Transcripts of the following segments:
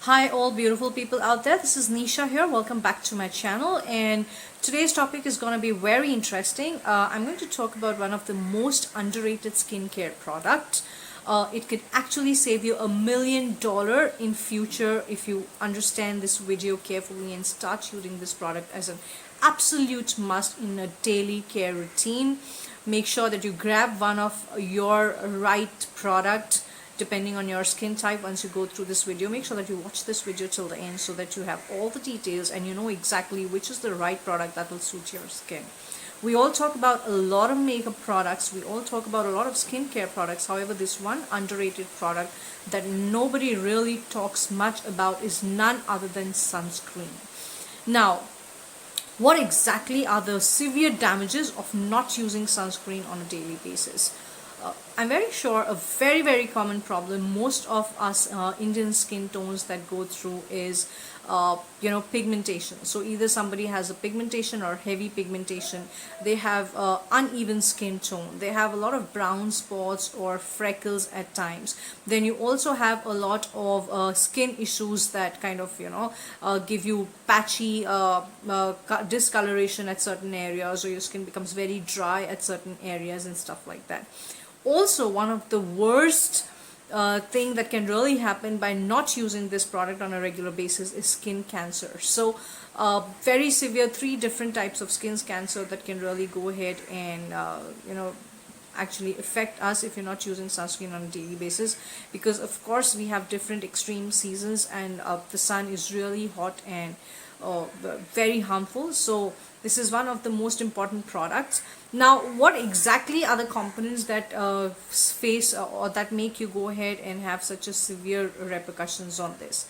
Hi all beautiful people out there, this is Nisha here. Welcome back to my channel, and today's topic is going to be very interesting. I'm going to talk about one of the most underrated skincare product. It could actually save you $1,000,000 in future if you understand this video carefully and start using this product as an absolute must in a daily care routine. Make sure that you grab one of your right product depending on your skin type. Once you go through this video, make sure that you watch this video till the end so that you have all the details and you know exactly which is the right product that will suit your skin. We all talk about a lot of makeup products, we all talk about a lot of skincare products. However, this one underrated product that nobody really talks much about is none other than sunscreen. Now, what exactly are the severe damages of not using sunscreen on a daily basis? I'm very sure a very common problem most of us Indian skin tones that go through is pigmentation. So either somebody has a pigmentation or heavy pigmentation, they have uneven skin tone, they have a lot of brown spots or freckles at times. Then you also have a lot of skin issues that kind of give you patchy discoloration at certain areas, or your skin becomes very dry at certain areas and stuff like that. Also, one of the worst thing that can really happen by not using this product on a regular basis is skin cancer. So very severe, 3 different types of skin cancer that can really go ahead and actually affect us if you're not using sunscreen on a daily basis, because of course we have different extreme seasons and the sun is really hot and very harmful. So this is one of the most important products. Now, what exactly are the components that face or that make you go ahead and have such a severe repercussions on this?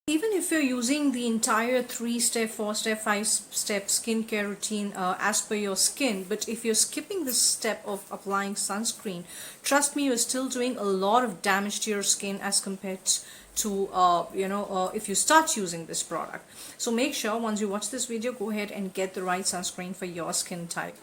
Even if you're using the entire 3-step, 4-step, 5-step skincare routine as per your skin, but if you're skipping this step of applying sunscreen, trust me, you're still doing a lot of damage to your skin as compared to if you start using this product. So make sure once you watch this video, go ahead and get the right sunscreen for your skin type.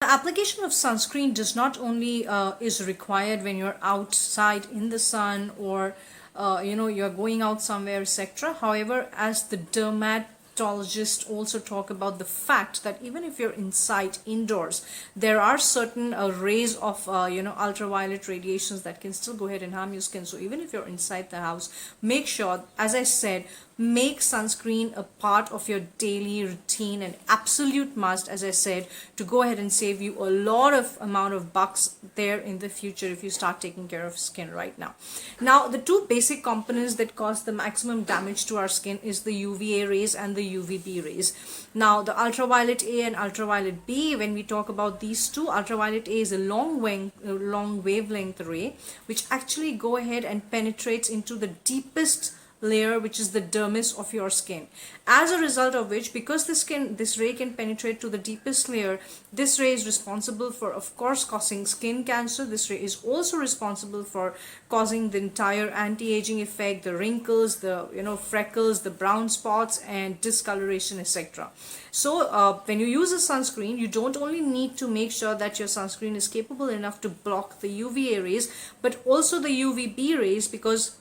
The application of sunscreen does not only is required when you're outside in the sun or you're going out somewhere, etc. However, as the dermatologists also talk about the fact that even if you're inside indoors, there are certain rays of ultraviolet radiations that can still go ahead and harm your skin. So even if you're inside the house, make sure, as I said, make sunscreen a part of your daily routine, an absolute must, as I said, to go ahead and save you a lot of amount of bucks there in the future if you start taking care of skin right now. Now, the 2 basic components that cause the maximum damage to our skin is the UVA rays and the UVB rays. Now, the ultraviolet A and ultraviolet B, when we talk about these two, ultraviolet A is a long wavelength ray which actually go ahead and penetrates into the deepest layer, which is the dermis of your skin. As a result of which, because this ray can penetrate to the deepest layer, this ray is responsible for, of course, causing skin cancer. This ray is also responsible for causing the entire anti-aging effect, the wrinkles, the freckles, the brown spots and discoloration, etc. So when you use a sunscreen, you don't only need to make sure that your sunscreen is capable enough to block the UVA rays, but also the UVB rays, because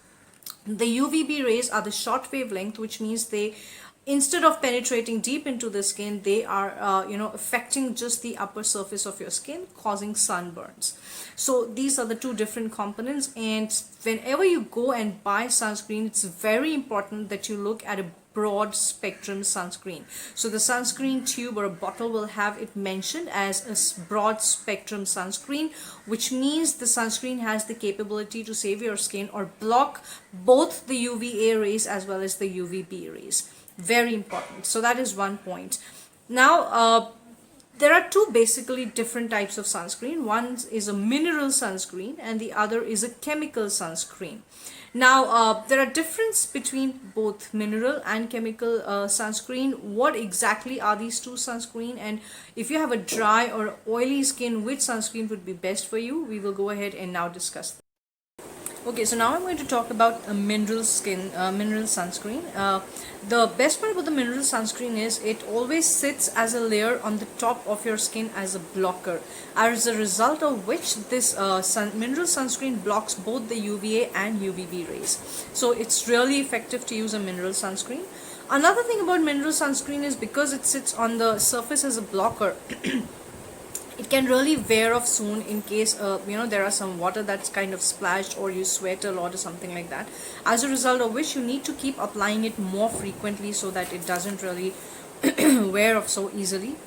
the UVB rays are the short wavelength, which means they, instead of penetrating deep into the skin, they are affecting just the upper surface of your skin, causing sunburns. So these are the 2 different components, and whenever you go and buy sunscreen, it's very important that you look at a broad spectrum sunscreen. So the sunscreen tube or a bottle will have it mentioned as a broad spectrum sunscreen, which means the sunscreen has the capability to save your skin or block both the UVA rays as well as the UVB rays. Very important. So that is one point. Now, there are 2 basically different types of sunscreen. One is a mineral sunscreen and the other is a chemical sunscreen. Now, there are difference between both mineral and chemical sunscreen. What exactly are these 2 sunscreen, and if you have a dry or oily skin, which sunscreen would be best for you? We will go ahead and now discuss that. Okay, so now I'm going to talk about a mineral sunscreen. The best part about the mineral sunscreen is it always sits as a layer on the top of your skin as a blocker, as a result of which this mineral sunscreen blocks both the UVA and UVB rays. So it's really effective to use a mineral sunscreen. Another thing about mineral sunscreen is because it sits on the surface as a blocker, it can really wear off soon in case there are some water that's kind of splashed or you sweat a lot or something like that, as a result of which you need to keep applying it more frequently so that it doesn't really wear off so easily.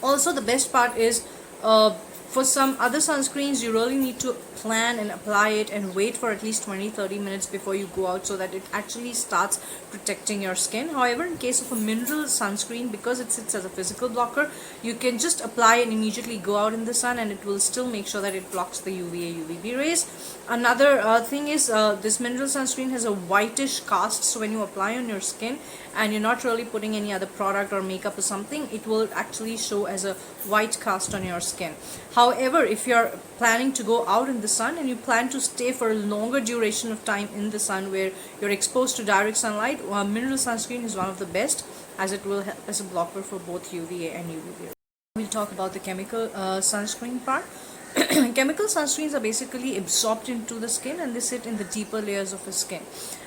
Also, the best part is for some other sunscreens you really need to plan and apply it and wait for at least 20-30 minutes before you go out so that it actually starts protecting your skin. However, in case of a mineral sunscreen, because it sits as a physical blocker, you can just apply and immediately go out in the sun and it will still make sure that it blocks the UVA UVB rays. Another thing is this mineral sunscreen has a whitish cast, so when you apply on your skin and you're not really putting any other product or makeup or something, it will actually show as a white cast on your skin. However, if you're planning to go out in the sun and you plan to stay for a longer duration of time in the sun where you're exposed to direct sunlight, mineral sunscreen is one of the best, as it will help as a blocker for both UVA and UVB. We'll talk about the chemical sunscreen part. Chemical sunscreens are basically absorbed into the skin and they sit in the deeper layers of the skin,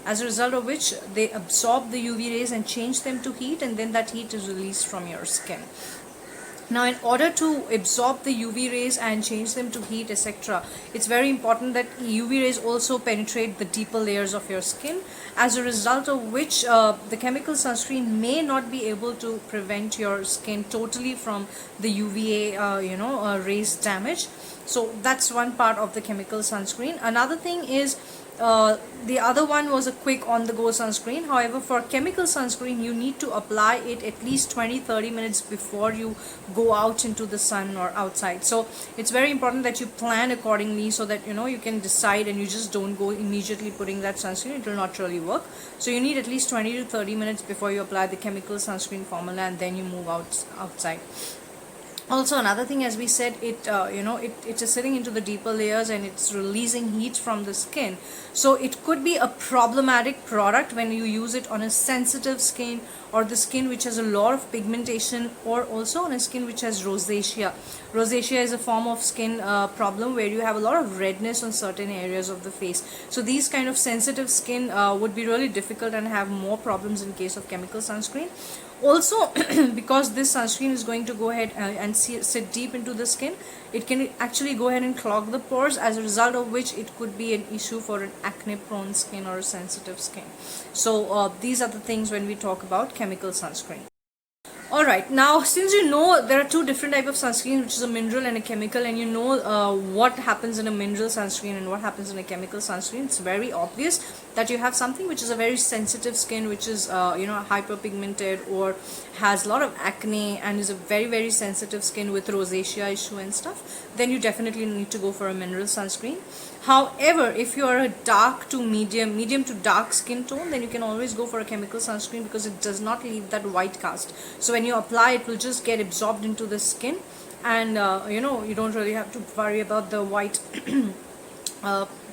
as a result of which they absorb the UV rays and change them to heat, and then that heat is released from your skin. Now, in order to absorb the UV rays and change them to heat, etc., it's very important that UV rays also penetrate the deeper layers of your skin, as a result of which the chemical sunscreen may not be able to prevent your skin totally from the UVA rays damage. So that's one part of the chemical sunscreen. Another thing is the other one was a quick on-the-go sunscreen. However, for chemical sunscreen, you need to apply it at least 20-30 minutes before you go out into the sun or outside. So it's very important that you plan accordingly so that you can decide and you just don't go immediately putting that sunscreen. It will not really work. So you need at least 20 to 30 minutes before you apply the chemical sunscreen formula, and then you move outside. Also, another thing, as we said, it is sitting into the deeper layers and it's releasing heat from the skin. So it could be a problematic product when you use it on a sensitive skin, or the skin which has a lot of pigmentation, or also on a skin which has rosacea. Rosacea is a form of skin problem where you have a lot of redness on certain areas of the face. So these kind of sensitive skin would be really difficult and have more problems in case of chemical sunscreen. Also, because this sunscreen is going to go ahead and sit deep into the skin, it can actually go ahead and clog the pores, as a result of which it could be an issue for an acne prone skin or a sensitive skin. So these are the things when we talk about chemical sunscreen. Alright, now since there are two different types of sunscreen, which is a mineral and a chemical, and what happens in a mineral sunscreen and what happens in a chemical sunscreen, it's very obvious that you have something which is a very sensitive skin, which is hyperpigmented or has a lot of acne and is a very, very sensitive skin with rosacea issue and stuff, then you definitely need to go for a mineral sunscreen. However, if you are a dark to medium to dark skin tone, then you can always go for a chemical sunscreen because it does not leave that white cast. So when you apply, it will just get absorbed into the skin, and you don't really have to worry about the white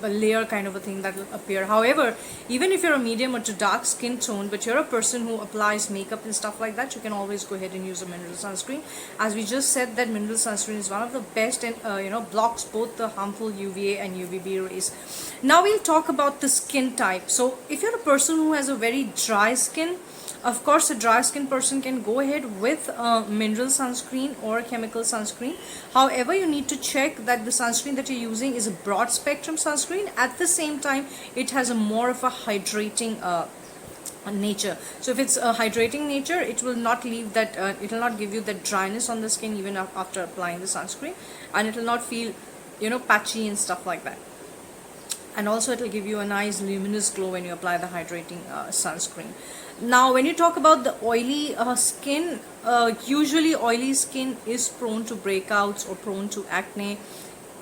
layer kind of a thing that will appear. However, even if you're a medium or to dark skin tone, but you're a person who applies makeup and stuff like that, you can always go ahead and use a mineral sunscreen. As we just said, that mineral sunscreen is one of the best and blocks both the harmful UVA and UVB rays. Now we'll talk about the skin type. So if you're a person who has a very dry skin, of course, a dry skin person can go ahead with a mineral sunscreen or a chemical sunscreen. However, you need to check that the sunscreen that you're using is a broad spectrum sunscreen. At the same time, it has a more of a hydrating nature. So if it's a hydrating nature, it will not leave that, it will not give you that dryness on the skin even after applying the sunscreen, and it will not feel, patchy and stuff like that. And also it will give you a nice luminous glow when you apply the hydrating sunscreen. Now when you talk about the oily skin, usually oily skin is prone to breakouts or prone to acne.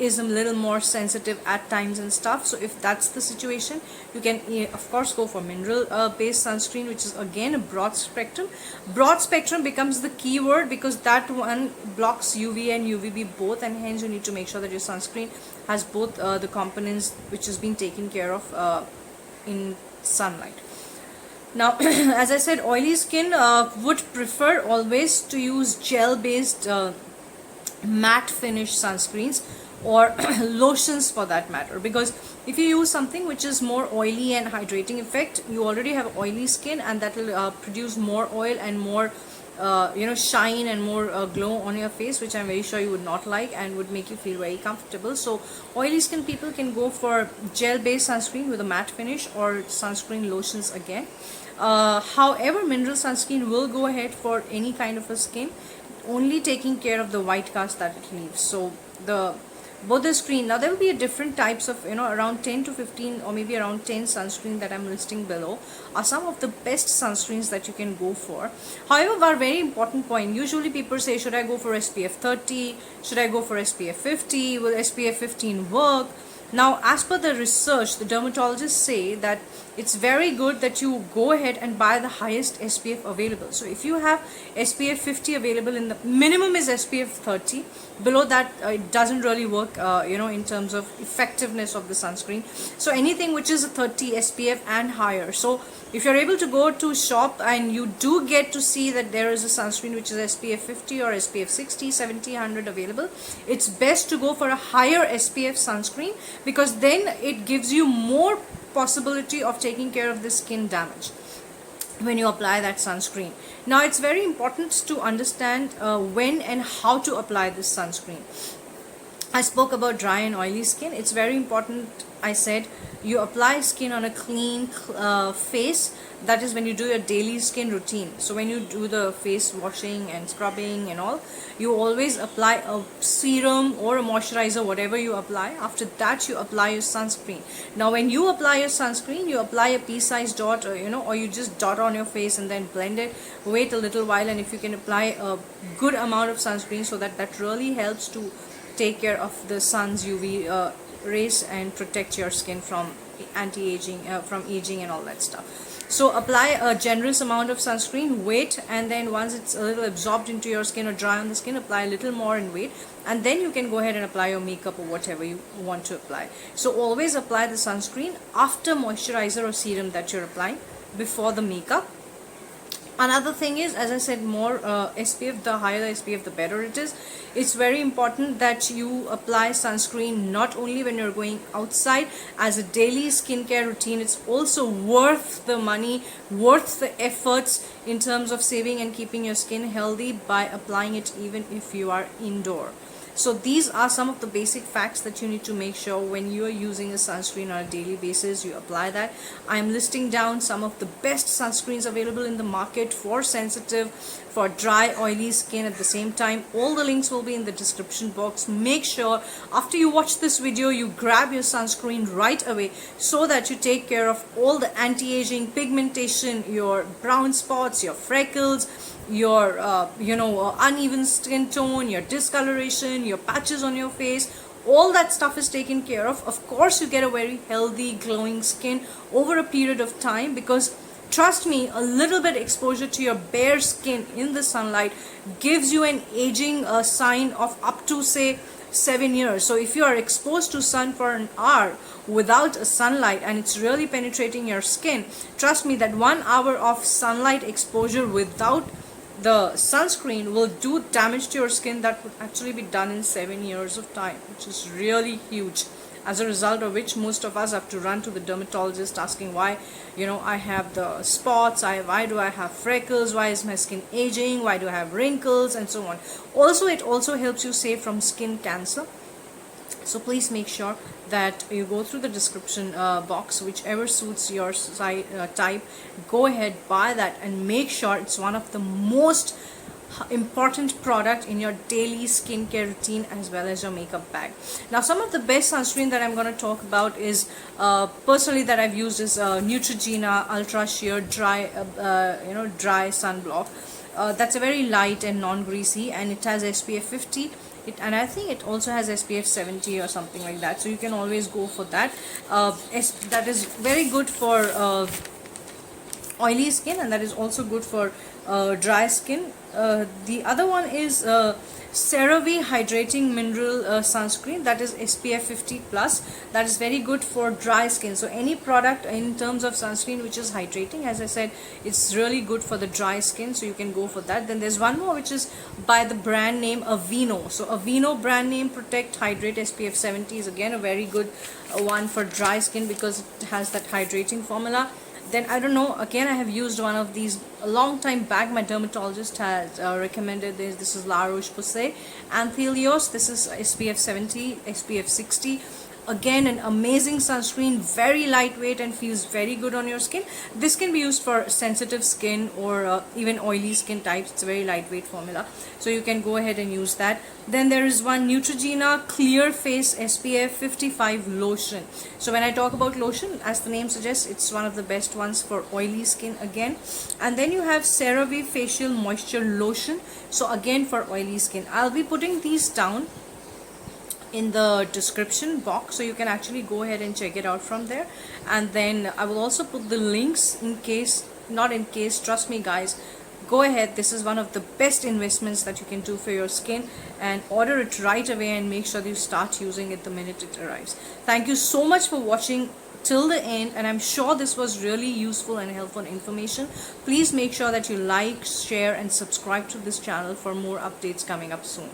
is a little more sensitive at times and stuff. So if that's the situation, you can of course go for mineral based sunscreen, which is again a broad spectrum. Broad spectrum becomes the keyword because that one blocks UVA and UVB both, and hence you need to make sure that your sunscreen has both the components which is being taken care of in sunlight. Now, as I said, oily skin would prefer always to use gel based matte finish sunscreens or lotions for that matter, because if you use something which is more oily and hydrating effect, you already have oily skin, and that will produce more oil and more shine and more glow on your face, which I'm very sure you would not like and would make you feel very comfortable. So oily skin people can go for gel based sunscreen with a matte finish or sunscreen lotions again. However, mineral sunscreen will go ahead for any kind of a skin, only taking care of the white cast that it leaves. So both the screen, now there will be a different types of, around 10 to 15 or maybe around 10 sunscreen that I'm listing below are some of the best sunscreens that you can go for. However, one very important point, usually people say, should I go for SPF 30, should I go for SPF 50, will SPF 15 work? Now, as per the research, the dermatologists say that it's very good that you go ahead and buy the highest SPF available. So if you have SPF 50 available, in the minimum is SPF 30. Below that, it doesn't really work, in terms of effectiveness of the sunscreen. So anything which is a 30 SPF and higher. So if you're able to go to shop and you do get to see that there is a sunscreen which is SPF 50 or SPF 60, 70, 100 available, it's best to go for a higher SPF sunscreen, because then it gives you more possibility of taking care of the skin damage when you apply that sunscreen. Now, it's very important to understand when and how to apply this sunscreen. I spoke about dry and oily skin. It's very important, I said, you apply skin on a clean face. That is when you do your daily skin routine. So when you do the face washing and scrubbing and all, you always apply a serum or a moisturizer, whatever you apply. After that, you apply your sunscreen. Now when you apply your sunscreen, you apply a pea-sized dot, or you just dot on your face and then blend it. Wait a little while, and if you can apply a good amount of sunscreen, so that really helps to take care of the sun's UV rays and protect your skin from anti-aging, from aging and all that stuff. So apply a generous amount of sunscreen, wait, and then once it's a little absorbed into your skin or dry on the skin, apply a little more and wait, and then you can go ahead and apply your makeup or whatever you want to apply. So always apply the sunscreen after moisturizer or serum that you're applying, before the makeup. Another thing is, as I said, more SPF, the higher the SPF, the better it is. It's very important that you apply sunscreen not only when you're going outside as a daily skincare routine. It's also worth the money, worth the efforts in terms of saving and keeping your skin healthy by applying it even if you are indoor. So these are some of the basic facts that you need to make sure when you are using a sunscreen on a daily basis, you apply that. I am listing down some of the best sunscreens available in the market for sensitive, for dry, oily skin at the same time. All the links will be in the description box. Make sure after you watch this video, you grab your sunscreen right away so that you take care of all the anti-aging, pigmentation, your brown spots, your freckles, your uneven skin tone, your discoloration, your patches on your face. All that stuff is taken care of. Of course, you get a very healthy, glowing skin over a period of time, because trust me, a little bit exposure to your bare skin in the sunlight gives you an aging sign of up to, say, 7 years. So if you are exposed to sun for an hour without a sunlight and it's really penetrating your skin, trust me that 1 hour of sunlight exposure without the sunscreen will do damage to your skin that would actually be done in 7 years of time, which is really huge. As a result of which, most of us have to run to the dermatologist asking why, I have the spots, why do I have freckles, why is my skin aging, why do I have wrinkles, and so on. Also, it also helps you save from skin cancer. So please make sure that you go through the description box, whichever suits your type, go ahead, buy that, and make sure it's one of the most important product in your daily skincare routine as well as your makeup bag. Now, some of the best sunscreen that I'm going to talk about is personally that I've used is Neutrogena Ultra Sheer Dry Dry Sunblock. That's a very light and non-greasy, and it has SPF 50. and I think it also has SPF 70 or something like that, so you can always go for that. That is very good for oily skin, and that is also good for dry skin. The other one is CeraVe Hydrating Mineral Sunscreen, that is SPF 50 plus. That is very good for dry skin. So any product in terms of sunscreen which is hydrating, as I said, it's really good for the dry skin, so you can go for that. Then there's one more which is by the brand name Aveeno. So Aveeno brand name Protect Hydrate SPF 70 is again a very good one for dry skin because it has that hydrating formula. Then I don't know, again I have used one of these a long time back. My dermatologist has recommended this. This is La Roche-Posay Anthelios. This is SPF 70, SPF 60. Again, an amazing sunscreen, very lightweight and feels very good on your skin. This can be used for sensitive skin or even oily skin types. It's a very lightweight formula, so you can go ahead and use that. Then there is one Neutrogena Clear Face SPF 55 lotion. So when I talk about lotion, as the name suggests, it's one of the best ones for oily skin again. And then you have CeraVe Facial Moisture Lotion, so again for oily skin. I'll be putting these down in the description box, so you can actually go ahead and check it out from there. And then I will also put the links in case, not in case, trust me guys, go ahead. This is one of the best investments that you can do for your skin, and order it right away and make sure that you start using it the minute it arrives. Thank you so much for watching till the end, and I'm sure this was really useful and helpful information. Please make sure that you like, share and subscribe to this channel for more updates coming up soon.